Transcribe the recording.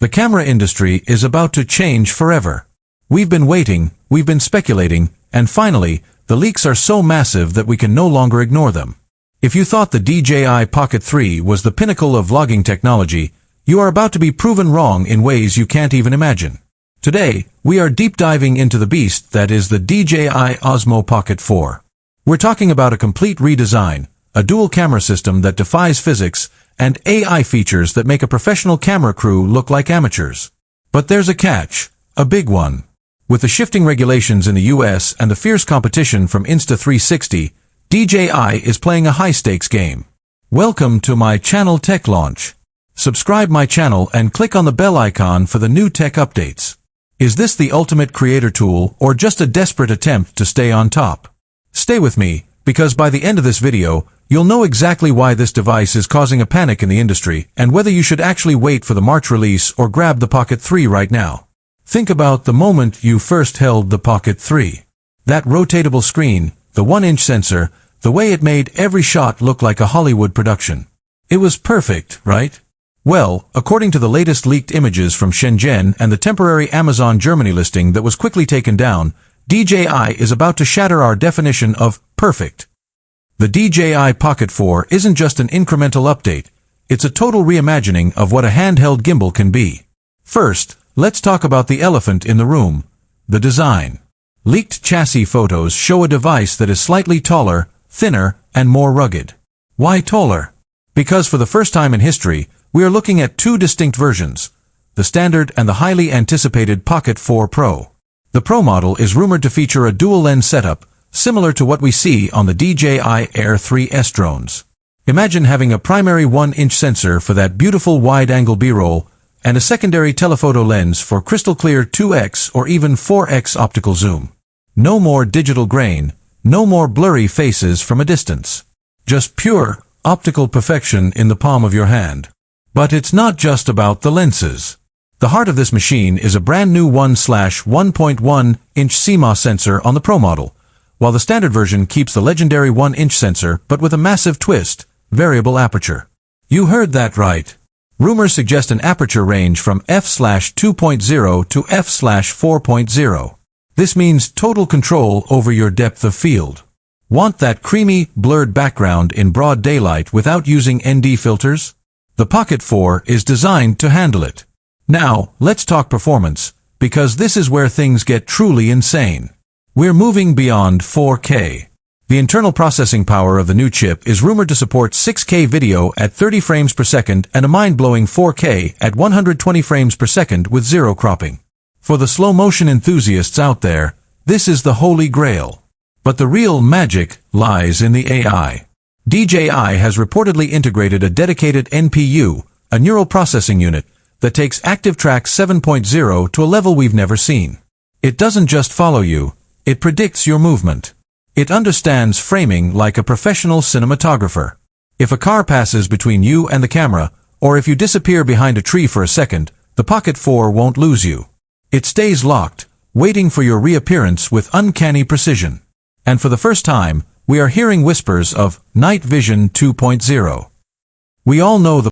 The camera industry is about to change forever. We've been waiting, we've been speculating, and finally, the leaks are so massive that we can no longer ignore them. If you thought the DJI Pocket 3 was the pinnacle of vlogging technology, you are about to be proven wrong in ways you can't even imagine. Today, we are deep diving into the beast that is the DJI Osmo Pocket 4. We're talking about a complete redesign, a dual camera system that defies physics, and AI features that make a professional camera crew look like amateurs. But there's a catch, a big one. With the shifting regulations in the US and the fierce competition from Insta360, DJI is playing a high-stakes game. Welcome to my channel Tech Launch. Subscribe my channel and click on the bell icon for the new tech updates. Is this the ultimate creator tool or just a desperate attempt to stay on top? Stay with me, because by the end of this video, you'll know exactly why this device is causing a panic in the industry and whether you should actually wait for the March release or grab the Pocket 3 right now. Think about the moment you first held the Pocket 3. That rotatable screen, the 1-inch sensor, the way it made every shot look like a Hollywood production. It was perfect, right? Well, according to the latest leaked images from Shenzhen and the temporary Amazon Germany listing that was quickly taken down, DJI is about to shatter our definition of perfect. The DJI Pocket 4 isn't just an incremental update, it's a total reimagining of what a handheld gimbal can be. First, let's talk about the elephant in the room, the design. Leaked chassis photos show a device that is slightly taller, thinner, and more rugged. Why taller? Because for the first time in history, we are looking at two distinct versions, the standard and the highly anticipated Pocket 4 Pro. The Pro model is rumored to feature a dual-lens setup, similar to what we see on the DJI Air 3S drones. Imagine having a primary 1-inch sensor for that beautiful wide-angle B-roll, and a secondary telephoto lens for crystal-clear 2x or even 4x optical zoom. No more digital grain, no more blurry faces from a distance. Just pure, optical perfection in the palm of your hand. But it's not just about the lenses. The heart of this machine is a brand new 1/1.1-inch CMOS sensor on the Pro model, while the standard version keeps the legendary 1-inch sensor but with a massive twist, variable aperture. You heard that right. Rumors suggest an aperture range from f/2.0 to f/4.0. This means total control over your depth of field. Want that creamy, blurred background in broad daylight without using ND filters? The Pocket 4 is designed to handle it. Now, let's talk performance, because this is where things get truly insane. We're moving beyond 4K. The internal processing power of the new chip is rumored to support 6K video at 30 frames per second and a mind-blowing 4K at 120 frames per second with zero cropping. For the slow-motion enthusiasts out there, this is the holy grail. But the real magic lies in the AI. DJI has reportedly integrated a dedicated NPU, a neural processing unit, that takes ActiveTrack 7.0 to a level we've never seen. It doesn't just follow you, it predicts your movement. It understands framing like a professional cinematographer. If a car passes between you and the camera, or if you disappear behind a tree for a second, the Pocket 4 won't lose you. It stays locked, waiting for your reappearance with uncanny precision. And for the first time, we are hearing whispers of Night Vision 2.0. We all know the